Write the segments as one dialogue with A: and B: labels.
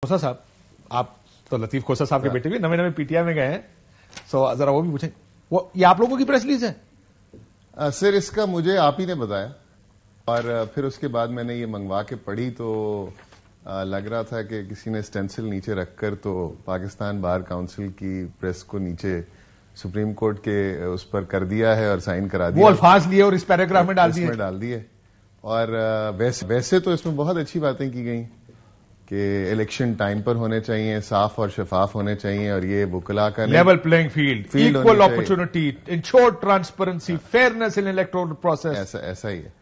A: खोसा साहब, आप तो लतीफ खोसा साहब के बेटे भी नवे पीटीआई में गए हैं, सो जरा वो भी पूछें। वो ये आप लोगों की प्रेस रिलीज है?
B: सर इसका मुझे आप ही ने बताया और फिर उसके बाद मैंने ये मंगवा के पढ़ी तो लग रहा था कि किसी ने स्टेंसिल नीचे रखकर तो पाकिस्तान बार काउंसिल की प्रेस को नीचे सुप्रीम कोर्ट के उस पर कर दिया है और साइन करा दिया।
A: वो अल्फाज लिए और इस पैराग्राफ में डाल दिए
B: और वैसे तो इसमें बहुत अच्छी बातें की गई कि इलेक्शन टाइम पर होने चाहिए, साफ और शफाफ होने चाहिए और ये वुकला का
A: level playing field, equal opportunity, ensure transparency, fairness in electoral process,
B: ऐसा ही है।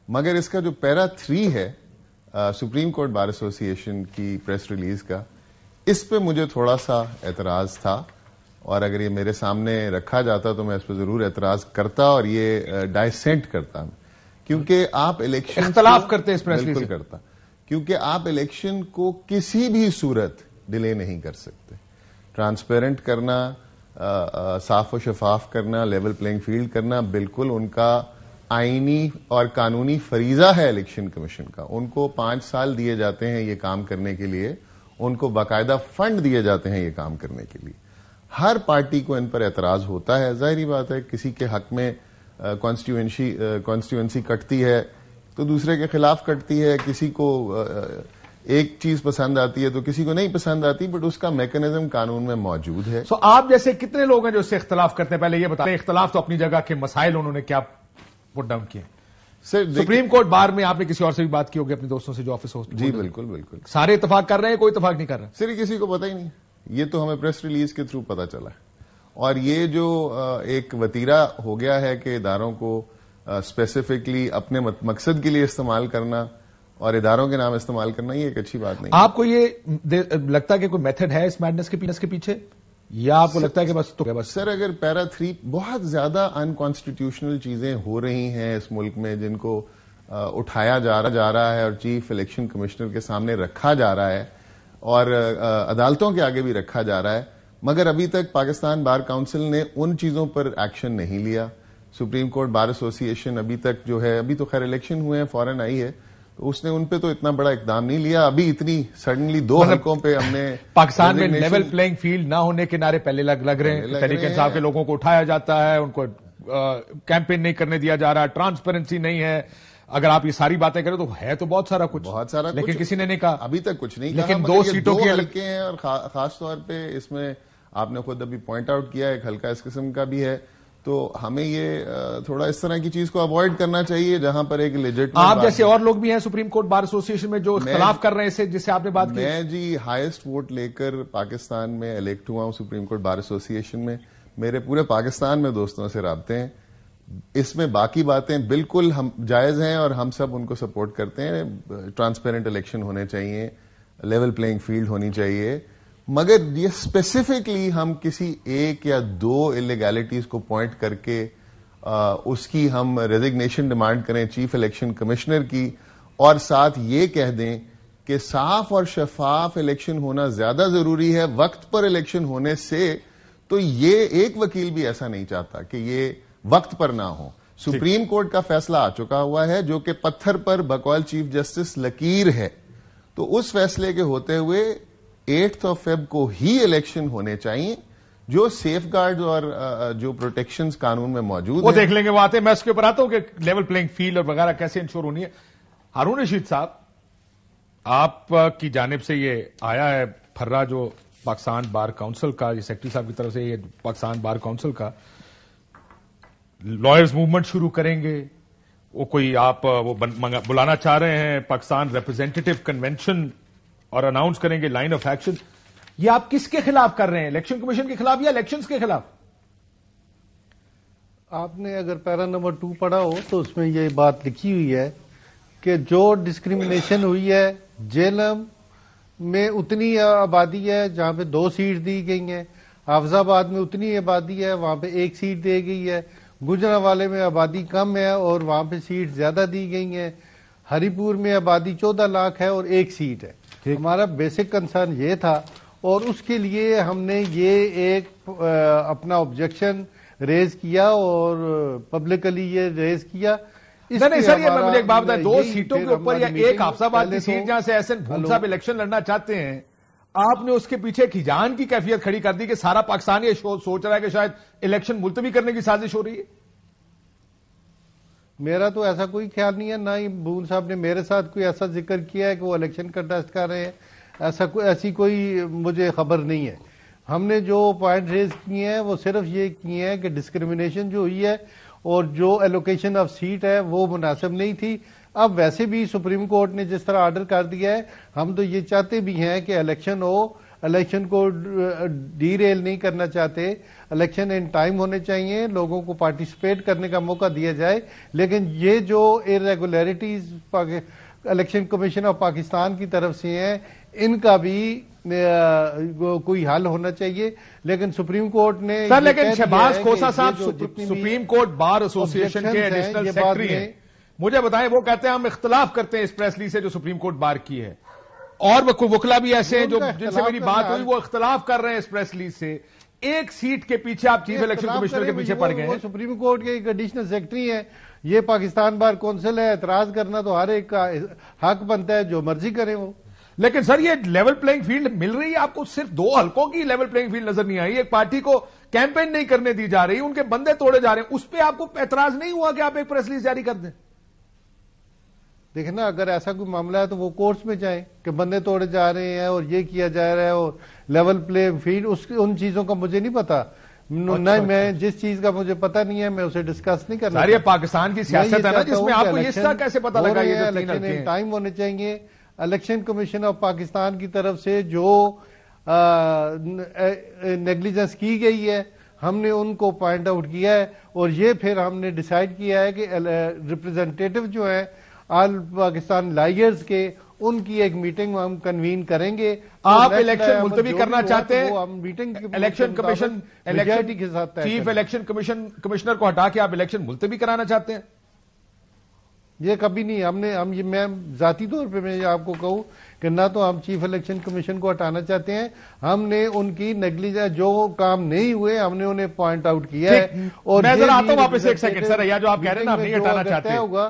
B: मगर इसका जो पैरा 3 है सुप्रीम कोर्ट बार एसोसिएशन की प्रेस रिलीज का, इस पे मुझे थोड़ा सा एतराज था और अगर ये मेरे सामने रखा जाता तो मैं इस पर जरूर एतराज करता और ये डाइसेंट करता, क्योंकि आप इलेक्शन
A: इख्तलाफ करते इस प्रेस
B: बिल्कुल करता, क्योंकि आप इलेक्शन को किसी भी सूरत डिले नहीं कर सकते। ट्रांसपेरेंट करना, साफ और शफाफ करना, लेवल प्लेइंग फील्ड करना बिल्कुल उनका आईनी और कानूनी फरीजा है इलेक्शन कमीशन का। उनको 5 साल दिए जाते हैं ये काम करने के लिए, उनको बाकायदा फंड दिए जाते हैं ये काम करने के लिए। हर पार्टी को इन पर एतराज होता है, जाहिर बात है। किसी के हक में कॉन्स्टिट्यूएंसी कटती है तो दूसरे के खिलाफ कटती है, किसी को एक चीज पसंद आती है तो किसी को नहीं पसंद आती, बट उसका मैकेनिज्म कानून में मौजूद है।
A: सो आप जैसे कितने लोग हैं जो इससे इख्तलाफ करते हैं? पहले ये बताएं, इख्तलाफ तो अपनी जगह के मसाइल उन्होंने क्या पुट डाउन किए?
B: सर
A: सुप्रीम कोर्ट बार में आपने किसी और से भी बात की होगी अपने दोस्तों से जो ऑफिस होस्ट?
B: जी बिल्कुल।
A: सारे इतफाक कर रहे हैं, कोई इतफाक नहीं कर रहा?
B: सर किसी को पता ही नहीं, ये तो हमें प्रेस रिलीज के थ्रू पता चला है। और ये जो एक वतीरा हो गया है कि इदारों को स्पेसिफिकली अपने मकसद के लिए इस्तेमाल करना और इदारों के नाम इस्तेमाल करना, ये एक अच्छी बात नहीं।
A: आपको ये लगता है कि कोई मेथड है इस मैडनेस के पीछे, या आपको लगता है कि बस
B: सर अगर पैरा 3 बहुत ज्यादा अनकॉन्स्टिट्यूशनल चीजें हो रही हैं इस मुल्क में, जिनको उठाया जा रहा है और चीफ इलेक्शन कमिश्नर के सामने रखा जा रहा है और अदालतों के आगे भी रखा जा रहा है, मगर अभी तक पाकिस्तान बार काउंसिल ने उन चीजों पर एक्शन नहीं लिया। सुप्रीम कोर्ट बार एसोसिएशन अभी तक जो है, अभी तो खैर इलेक्शन हुए हैं, फौरन आई है, तो उसने उन पे तो इतना बड़ा इकदाम नहीं लिया। अभी इतनी सडनली 2 हलकों पे हमने
A: पाकिस्तान में लेवल प्लेइंग फील्ड ना होने के नारे पहले लग रहे हैं। तहरीक इंसाफ के लोगों को उठाया जाता है, उनको कैंपेन नहीं करने दिया जा रहा, ट्रांसपेरेंसी नहीं है। अगर आप ये सारी बातें करें तो है तो बहुत सारा कुछ, लेकिन किसी ने नहीं कहा,
B: अभी तक कुछ नहीं।
A: लेकिन 2 सीटों के
B: हल्के हैं और खास तौर पे इसमें आपने खुद अभी पॉइंट आउट किया, एक हल्का इस किस्म का भी है, तो हमें ये थोड़ा इस तरह की चीज को अवॉइड करना चाहिए जहां पर एक लेजिटिमेट।
A: आप जैसे और लोग भी हैं सुप्रीम कोर्ट बार एसोसिएशन में जो इख्तलाफ कर रहे हैं इससे, जिससे आपने बात की?
B: मैं जी हाईएस्ट वोट लेकर पाकिस्तान में इलेक्ट हुआ हूं सुप्रीम कोर्ट बार एसोसिएशन में। मेरे पूरे पाकिस्तान में दोस्तों से राब्ते हैं। इसमें बाकी बातें बिल्कुल हम जायज हैं और हम सब उनको सपोर्ट करते हैं। ट्रांसपेरेंट इलेक्शन होने चाहिए, लेवल प्लेइंग फील्ड होनी चाहिए, मगर ये स्पेसिफिकली हम किसी 1 या 2 इलीगैलिटीज को पॉइंट करके उसकी हम रेजिग्नेशन डिमांड करें चीफ इलेक्शन कमिश्नर की, और साथ ये कह दें कि साफ और शफाफ इलेक्शन होना ज्यादा जरूरी है वक्त पर इलेक्शन होने से, तो ये एक वकील भी ऐसा नहीं चाहता कि ये वक्त पर ना हो। सुप्रीम कोर्ट का फैसला आ चुका हुआ है जो कि पत्थर पर बकौल चीफ जस्टिस लकीर है, तो उस फैसले के होते हुए 8 फेब को ही इलेक्शन होने चाहिए, जो सेफ गार्ड और जो प्रोटेक्शंस कानून में मौजूद
A: वो देख लेंगे, वो आते हैं। मैं उसके ऊपर आता हूं कि लेवल प्लेइंग फील्ड और वगैरह कैसे इंश्योर होनी है। हारून रशीद साहब, आपकी जानिब से ये आया है फर्रा जो पाकिस्तान बार काउंसिल का, ये सेक्रेटरी साहब की तरफ से, ये पाकिस्तान बार काउंसिल का लॉयर्स मूवमेंट शुरू करेंगे, वो कोई आप वो बुलाना चाह रहे हैं पाकिस्तान रिप्रेजेंटेटिव कन्वेंशन और अनाउंस करेंगे लाइन ऑफ एक्शन। ये आप किसके खिलाफ कर रहे हैं? इलेक्शन कमीशन के खिलाफ या इलेक्शंस के खिलाफ?
C: आपने अगर पैरा नंबर 2 पढ़ा हो तो उसमें ये बात लिखी हुई है कि जो डिस्क्रिमिनेशन हुई है, जेलम में उतनी आबादी है जहां पे 2 सीट दी गई हैं, हाफजाबाद में उतनी आबादी है वहां पे 1 सीट दी गई है, गुजरांवाले में आबादी कम है और वहां पे सीट ज्यादा दी गई है, हरिपुर में आबादी 14 लाख है और 1 सीट है। हमारा बेसिक कंसर्न ये था और उसके लिए हमने ये एक अपना ऑब्जेक्शन रेज किया और पब्लिकली ये रेज किया।
A: नहीं सर, ये मुझे एक बात बताएं, 2 सीटों के ऊपर या एक हाफजाबाद की सीट जहां से एहसन भून साहब इलेक्शन लड़ना चाहते हैं, آپ نے اس کے پیچھے ایک ہجان کی کیفیت کھڑی کر دی کہ سارا پاکستان یہ سوچ رہا ہے کہ شاید الیکشن ملتوی کرنے کی سازش ہو رہی ہے.
C: میرا تو ایسا کوئی خیال نہیں ہے، نہ ہی بون صاحب نے میرے ساتھ کوئی ایسا ذکر کیا ہے کہ وہ الیکشن کنٹیسٹ کر رہے ہیں. ایسی کوئی مجھے خبر نہیں ہے. ہم نے جو پوائنٹ ریز کیے ہیں وہ صرف یہ کیے ہیں کہ ڈسکریمنیشن جو ہوئی ہے اور جو ایلوکیشن آف سیٹ ہے وہ مناسب نہیں تھی. اب ویسے بھی سپریم کورٹ نے جس طرح آرڈر کر دیا ہے، ہم تو یہ چاہتے بھی ہیں کہ الیکشن ہو، الیکشن کو ڈی ریل نہیں کرنا چاہتے. الیکشن ان ٹائم ہونے چاہیے، لوگوں کو پارٹیسپیٹ کرنے کا موقع دیا جائے. لیکن یہ جو irregularities election commission of Pakistan کی طرف سے ہیں، ان کا بھی کوئی حل ہونا چاہیے. لیکن سپریم کورٹ نے
A: سر، لیکن شہباز کھوسا صاحب سپریم کورٹ بار ایسوسی ایشن کے ایڈیشنل سیکرٹری ہیں، مجھے بتائیں، وہ کہتے ہیں ہم اختلاف کرتے ہیں اس پریس ریلیز سے جو سپریم کورٹ بار کی ہے، اور وکلا بھی ایسے ہیں جو جن سے میری بات ہوئی وہ اختلاف کر رہے ہیں اس پریس ریلیز سے. ایک سیٹ کے پیچھے آپ چیف الیکشن کمشنر کے پیچھے پڑ گئے ہیں.
C: سپریم کورٹ کے ایک ایڈیشنل سیکرٹری ہیں، یہ پاکستان بار کونسل ہے، اعتراض کرنا تو ہر ایک کا حق بنتا ہے، جو مرضی کریں وہ.
A: لیکن سر یہ لیول پلینگ فیلڈ مل رہی ہے آپ کو؟ صرف 2 حلقوں کی لیول پلینگ فیلڈ نظر نہیں آئی. ایک پارٹی کو کیمپین نہیں کرنے دی جا رہی، ان کے بندے توڑے جا رہے ہیں، اس پہ آپ کو اعتراض نہیں ہوا کہ آپ ایک پریس ریلیز جاری کر دیں؟
C: دیکھیں نا، اگر ایسا کوئی معاملہ ہے تو وہ کورٹس میں جائیں کہ بندے توڑے جا رہے ہیں اور یہ کیا جا رہا ہے اور لیول پلے فیلڈ، ان چیزوں کا مجھے نہیں پتا. نہ میں جس چیز کا مجھے پتا نہیں ہے میں اسے ڈسکس نہیں کرنا.
A: یہ پاکستان کی سیاست ہے نا جس میں آپ کو اس طرح کیسے پتا لگا یہ
C: الیکشن ٹائم ہونے چاہیے. الیکشن کمیشن آف پاکستان کی طرف سے جو نیگلیجنس کی گئی ہے ہم نے ان کو پوائنٹ آؤٹ کیا ہے، اور یہ پھر ہم نے ڈیسائیڈ کیا ہے کہ ریپرزینٹیٹو جو ہیں آل پاکستان لائرز کے، ان کی ایک میٹنگ ہم کنوین کریں گے.
A: آپ الیکشن ملتوی کرنا چاہتے ہیں؟
C: میٹنگ
A: الیکشن کمیشن
C: کے ساتھ
A: چیف الیکشن کمشنر کو ہٹا کے آپ الیکشن ملتوی کرانا چاہتے ہیں؟
C: یہ کبھی نہیں. میں ذاتی طور پہ میں آپ کو کہوں کہ نہ تو ہم چیف الیکشن کمیشن کو ہٹانا چاہتے ہیں. ہم نے ان کی نیگلیجنس جو کام نہیں ہوئے ہم نے انہیں پوائنٹ آؤٹ کیا ہے. اور
A: میں ذرا آتا ہوں واپس ایک سیکنڈ سر، یا جو آپ کہہ رہے ہیں نا ہم نہیں ہٹانا چاہتے.